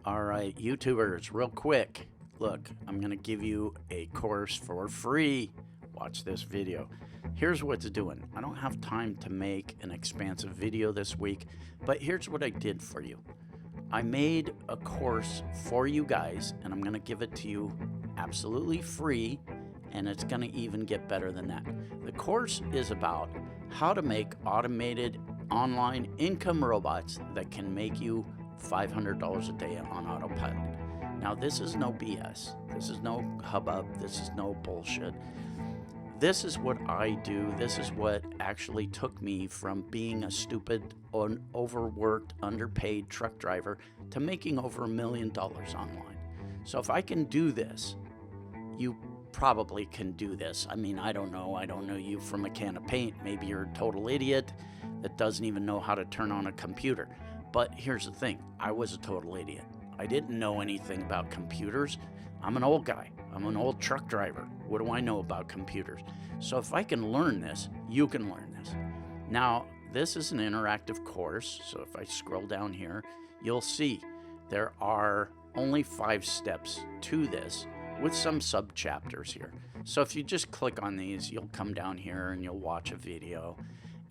All right, YouTubers, real quick. Look, I'm going to give you a course for free. Watch this video. Here's what it's doing. I don't have time to make an expansive video this week, but here's what I did for you. I made a course for you guys, and I'm going to give it to you absolutely free, and it's going to even get better than that. The course is about how to make automated online income robots that can make you $500 a day on autopilot. Now, this is no BS. This is no hubbub. This is no bullshit. This is what I do. This is what actually took me from being a stupid, overworked, underpaid truck driver to making over $1 million online. So if I can do this, you probably can do this. I mean, I don't know. I don't know you from a can of paint. Maybe you're a total idiot that doesn't even know how to turn on a computer. But here's the thing. I was a total idiot. I didn't know anything about computers. I'm an old guy. I'm an old truck driver. What do I know about computers? So if I can learn this, you can learn this. Now, this is an interactive course. So if I scroll down here, you'll see there are only 5 steps to this with some sub-chapters here. So if you just click on these, you'll come down here and you'll watch a video.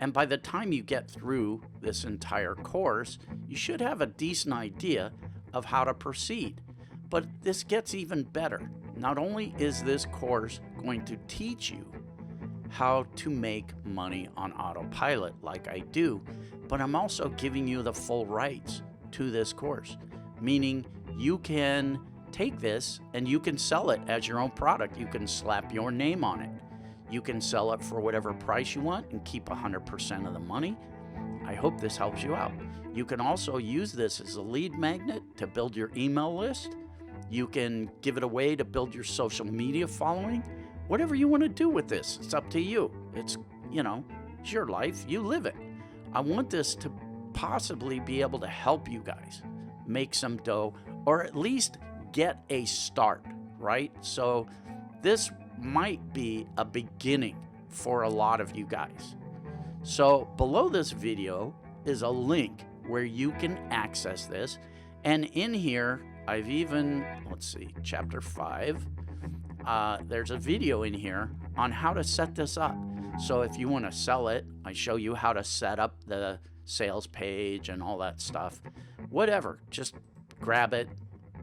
And by the time you get through this entire course, you should have a decent idea of how to proceed. But this gets even better. Not only is this course going to teach you how to make money on autopilot like I do, but I'm also giving you the full rights to this course, meaning you can take this and you can sell it as your own product. You can slap your name on it. You can sell it for whatever price you want and keep 100% of the money. I hope this helps you out. You can also use this as a lead magnet to build your email list. You can give it away to build your social media following. Whatever you want to do with this, it's up to you. It's your life. You live it. I want this to possibly be able to help you guys make some dough, or at least get a start, right? So this might be a beginning for a lot of you guys. So below this video is a link where you can access this. And in here, I've even, let's see, chapter 5, there's a video in here on how to set this up. So if you want to sell it, I show you how to set up the sales page and all that stuff. Whatever, just grab it,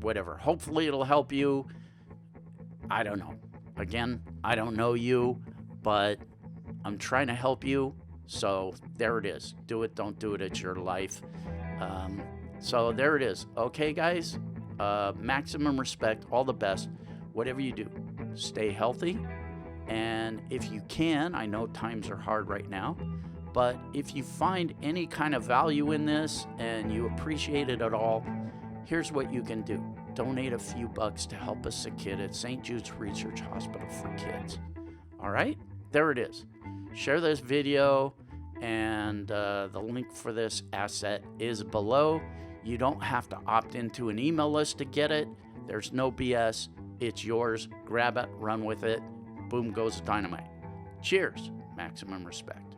whatever. Hopefully it'll help you. I don't know. Again, I don't know you, but I'm trying to help you. So there it is. Do it, don't do it. It's your life. So there it is. Okay, guys, maximum respect, all the best. Whatever you do, stay healthy. And if you can, I know times are hard right now, but if you find any kind of value in this and you appreciate it at all, here's what you can do. Donate a few bucks to help a sick kid at St. Jude's Research Hospital for Kids. All right, there it is. Share this video, and the link for this asset is below. You don't have to opt into an email list to get it. There's no BS. It's yours. Grab it, run with it. Boom goes dynamite. Cheers. Maximum respect.